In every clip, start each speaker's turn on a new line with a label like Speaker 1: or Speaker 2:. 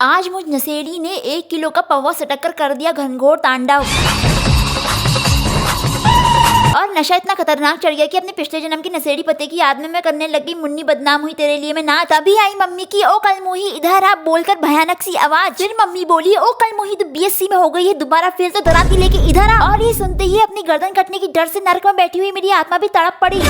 Speaker 1: आज मुझ नशेड़ी ने 1 किलो का पौवा सटक कर दिया घनघोर तांडव। और नशा इतना खतरनाक चढ़ गया कि अपने पिछले जन्म की नशेड़ी पते की याद में मैं करने लगी मुन्नी बदनाम हुई तेरे लिए मैं ना। तभी आई मम्मी की ओ कल मोही इधर आ बोलकर भयानक सी आवाज। फिर मम्मी बोली ओ कल मोही तो बीएससी में हो गई है, दोबारा फिर तो दराती लेके इधर आ। और ये सुनते ही अपनी गर्दन कटने की डर से नरक में बैठी हुई मेरी आत्मा भी तड़प पड़ी।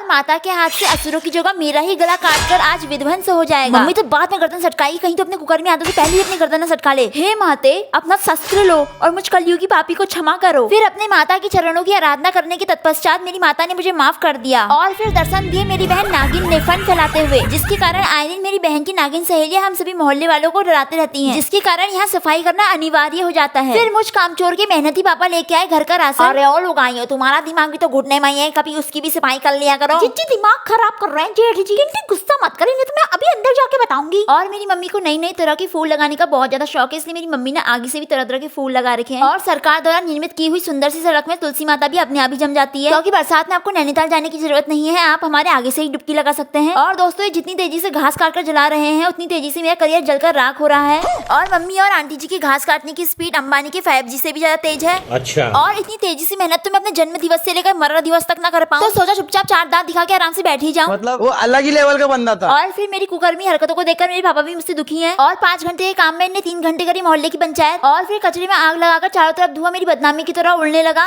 Speaker 1: माता के हाथ से असुरों की जगह मेरा ही गला काटकर आज विध्वंस हो जाएगा। मम्मी तो बाद में गर्दन सटकाई, कहीं तो अपने कुकर में आने से पहले ही अपनी गर्दन न सटका ले। हे माते अपना शस्त्र लो और मुझ कलयुगी पापी को क्षमा करो। फिर अपने माता की चरणों की आराधना करने के तत्पश्चात मेरी माता ने मुझे माफ कर दिया और फिर दर्शन दिए मेरी बहन नागिन ने फन फैलाते हुए, जिसके कारण आए दिन मेरी बहन की नागिन सहेलियां हम सभी मोहल्ले वालों को डराते रहती हैं, जिसके कारण यहाँ सफाई करना अनिवार्य हो जाता है। फिर मुझ कामचोर के मेहनती पापा लेके आए घर का राशन। अरे ओ लोग आई हो, तुम्हारा दिमाग भी तो घुटने में है, कभी उसकी भी सफाई कर लिया करो। दिमाग खराब कर रहे हैं जेठ जी, गुस्सा मत करेंगे तो मैं अभी अंदर जाके बताऊंगी। और मेरी मम्मी को नई नई तरह के फूल लगाने का बहुत ज्यादा शौक है, इसलिए मेरी मम्मी ने आगे से भी तरह तरह के फूल लगा रखे हैं। और सरकार द्वारा निर्मित की हुई सुंदर सी सड़क में तुलसी माता भी अपने आप ही जम जाती है, क्योंकि बरसात में आपको नैनीताल जाने की जरूरत नहीं है, आप हमारे आगे से ही डुबकी लगा सकते हैं। और दोस्तों जितनी तेजी से घास काट कर जला रहे हैं उतनी तेजी से मेरा करियर जलकर राख हो रहा है। और मम्मी और आंटी जी की घास काटने की स्पीड अंबानी के 5G से भी ज्यादा तेज है।
Speaker 2: अच्छा।
Speaker 1: और इतनी तेजी से मेहनत तो मैं अपने जन्म दिवस से लेकर मरण दिवस तक ना कर पाऊं, तो सोचा चुपचाप 4 दांत दिखा के आराम से बैठ ही जाऊं।
Speaker 3: मतलब वो अलग ही लेवल का बंदा था।
Speaker 1: और फिर मेरी कुकर्मी हरकतों को देखकर मेरे पापा भी मुझसे दुखी हैं। और 5 घंटे के काम में इन्हें 3 घंटे करी मोहल्ले की पंचायत। और फिर कचरे में आग लगाकर चारों तरफ धुआं मेरी बदनामी की तरह उड़ने लगा।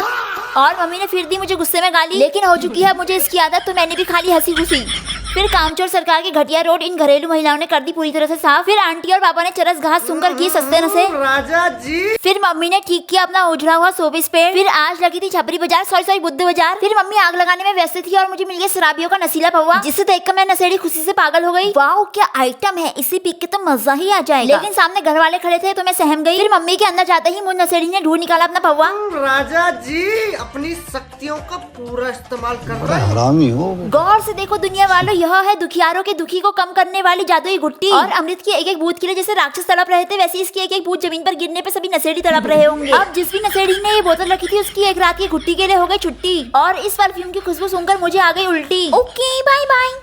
Speaker 1: और मम्मी ने फिर दी मुझे गुस्से में गाली, लेकिन हो चुकी है मुझे इसकी आदत, तो मैंने भी खाली हंसी खुशी। फिर कामचोर सरकार की घटिया रोड इन घरेलू महिलाओं ने कर दी पूरी तरह से साफ। फिर आंटी और पापा ने चरस घास सुनकर किए सस्ते नशे।
Speaker 3: राजा जी।
Speaker 1: फिर मम्मी ने ठीक किया अपना उजड़ा हुआ शोबिस पेड़। फिर आज लगी थी छपरी बाजार, सॉरी बुद्ध बाजार। फिर मम्मी आग लगाने में व्यस्त थी और मुझे मिल गया शराबियों का नशीला पौवा, जिसे देखकर मैं नशेड़ी खुशी से पागल हो गई। वाओ क्या आइटम है, इसे पी के तो मजा ही आ जाएगा। लेकिन सामने घर वाले खड़े थे तो मैं सहम गई। फिर मम्मी के अंदर जाते ही मुझ नशेड़ी ने ढूंढ निकाला अपना पौवा।
Speaker 3: राजा जी अपनी शक्तियों का पूरा इस्तेमाल कर रहे हैं।
Speaker 4: हरामी हो।
Speaker 1: गौर से देखो दुनिया वालों, यह है दुखियारों के दुखी को कम करने वाली जादुई गुट्टी। और अमृत की एक एक बूंद के लिए जैसे राक्षस तड़प रहे थे, वैसे इसकी एक एक बूंद जमीन पर गिरने पे सभी नशेड़ी तड़प रहे होंगे। अब जिस भी नशेड़ी ने ये बोतल रखी थी उसकी एक रात की गुट्टी के लिए हो गई छुट्टी। और इस परफ्यूम की खुशबू सुनकर मुझे आ गई उल्टी। Okay bye bye.